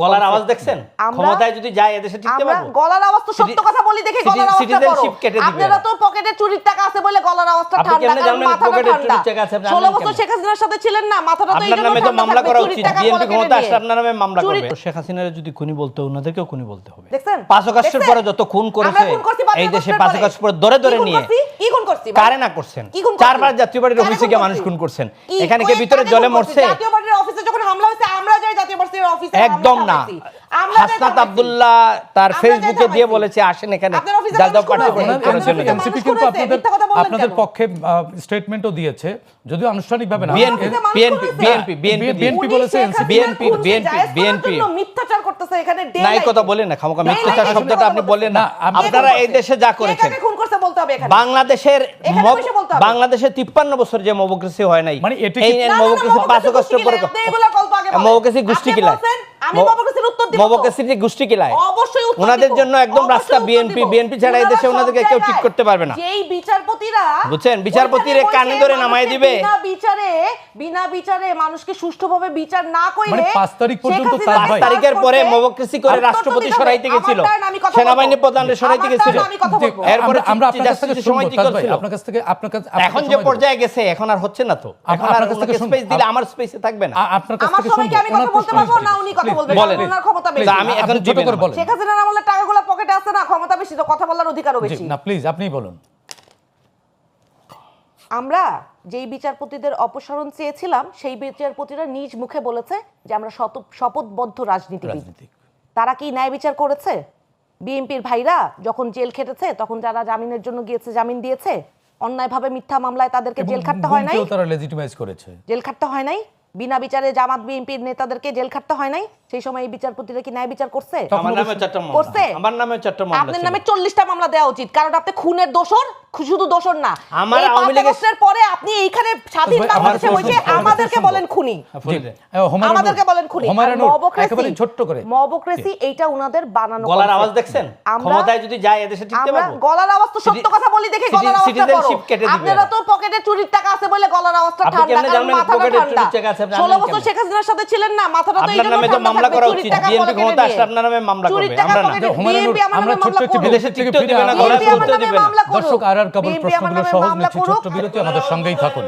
গলার আওয়াজ দেখছেন? ক্ষমতায় যদি যায় এদেশে টিকতে পারবো? গলার আওয়াজ তো সত্য কথা বলি দেখে গলার আওয়াজটা বড়। আপনারা তো পকেটে চুরির টাকা আছে বলে গলার আওয়াজটা ঠান্ডা, কারণ মাথাটা ঠান্ডা। 16 বছর শেখ হাসিনার সাথে ছিলেন না, মাথাটা তো এইজন্য নামে তো ঠান্ডা মামলা থাকবে, করা চুরির উচিত। টাকা বিএনপি পকেটে ক্ষমতা নিয়ে। আসলে আপনার নামে মামলা করবে। শেখ হাসিনার যদি খুনি বলতে ওনাদেরকেও খুনি বলতে হবে। দেখছেন? 5 আগস্টের পরে যত খুন করেছে এই দেশে 5 আগস্ট পরে ধরে ধরে নিয়ে কি খুন করছি? কারে না করছেন? 4 বার জাতীয় পার্টির অফিসে গিয়ে মানুষ খুন করছেন। এখানে কি ভিতরে জলে মরছে? জাতীয় পার্টির অফিসে যখন হামলা হয়েছে আমরা যাই জাতীয় পার্টির অফিসে? একদম না। হাসনাত আব্দুল্লাহ তার ফেসবুকে দিয়ে বলেছে আসেন এখানে জাতীয় পার্টি এনসিপি কিন্তু আপনাদের পক্ষে স্টেটমেন্টও দিয়েছে, যদিও আনুষ্ঠানিকভাবে না। বিএনপি বলেছে বিএনপি মিথ্যাচার করতেছে এখানে। নাই কথা বলেন না, খামোকা মিথ্যাচার শব্দটা আপনি বলেন না। আপনারা এই দেশে যা করেছেন, খুন করতে বলতে হবে এখানে। বাংলাদেশের 53 বছর যে মবক্রেসি হয় নাই, মানে এটি এই মবক্রেসি 5 আগস্টের পরে মবক্রেসি গোষ্ঠী কিলায়, আমি মবক্রেসির উত্তর দিব। মবক্রেসির যে গোষ্ঠী কিলায় অবশ্যই উত্তর ওনাদের দিব। জন্য একদম রাস্তা বিএনপি ছাড়া এই দেশে ওনাদেরকে কেউ ঠিক করতে পারবে না। যেই বিচারপতিরা বুঝছেন, বিচারপতিরে কানে ধরে নামায় দিবে। বিনা বিচারে মানুষকে সুষ্ঠুভাবে বিচার না কইলে, মানে 5 তারিখ পর্যন্ত 5 তারিখের পরে মবক্রেসি করে রাষ্ট্রপতি সরাইতে গেছিল, সেনাবাহিনী প্রধানের সরাইতে গেছিল। এরপরে আমরা আপনার কাছ থেকে সময় কি করছিল? আপনার কাছে এখন যে পর্যায়ে গেছে এখন আর হচ্ছে না তো। এখন আর ওনাকে স্পেস দিলে আমার স্পেসে থাকবে না। আপনার কাছ আমার থেকে সবাইকে আমি কথা বলতে পারবো না, উনি কথা বলবেন, বলেন। ওনার ক্ষমতা বেশি। আমি এখন ছোট করে বলেন। শেখ হাসিনার আমলে টাকাগুলো পকেটে আছে না, ক্ষমতা বেশি তো কথা বলার অধিকারও বেশি। না প্লিজ আপনিই বলুন। আমরা যেই বিচারপতিদের অপসারণ চেয়েছিলাম সেই বিচারপতিরা নিজ মুখে বলেছে যে আমরা শপথবদ্ধ রাজনীতিবিদ। তারা কি ন্যায় বিচার করেছে? বিএনপির ভাইরা যখন জেল খেটেছে তখন যারা জামিনের জন্য গিয়েছে জামিন দিয়েছে, অন্যায়ভাবে মিথ্যা মামলায় তাদেরকে জেল খাটতে হয় নাই? তারা লেজিটিমাইজ করেছে, জেল খাটতে হয় নাই? বিনা বিচারে জামাত বিএনপির নেতাদেরকে জেল খাটতে হয় নাই? সেই সময় এই বিচারপতিরা কি ন্যায় বিচার করছে? আমার নামে চারটা মামলা, করছে? আমার নামে চারটা মামলা, আপনার নামে 40টা মামলা দেওয়া উচিত, কারণ আপনি খুনের দোষর, শুধু দোষর না। আমার এই আওয়ামী 5 লীগের আগস্টের পরে আপনি এইখানে স্বাধীন বাংলাদেশে বসে আমাদেরকে বলেন খুনি, আমাদেরকে বলেন খুনি। একেবারে ছোট্ট করে মবক্রেসি এইটা উনাদের বানানো। গলার আওয়াজ দেখছেন? ক্ষমতায় যদি যায় এদেশে টিকতে পারবো? গলার আওয়াজ তো সত্য কথা বলি দেখে গলার আওয়াজটা বড়। আপনারা তো পকেটে চুরির টাকা আছে বলে গলার আওয়াজটা ঠান্ডা, কারণ মাথাটা ঠান্ডা। 16 বছর শেখ হাসিনার সাথে ছিলেন না, মাথাটা তো এইজন্য নামে তো ঠান্ডা মামলা থাকবে, করা চুরির উচিত। টাকা বিএনপি পকেটে ক্ষমতা নিয়ে। আসলে আপনার নামে মামলা চুরির করবে, টাকা আমরা না। পকেটে বিএনপি আমার আমরা নামে ছোট্ট মামলা একটি করব। বিদেশে টিকতে দিবে না, দর্শক দর্শক আর কাবুল প্রশ্নগুলো সহজ নিচ্ছি, ছোট্ট বিরতি আমাদের সঙ্গেই থাকুন।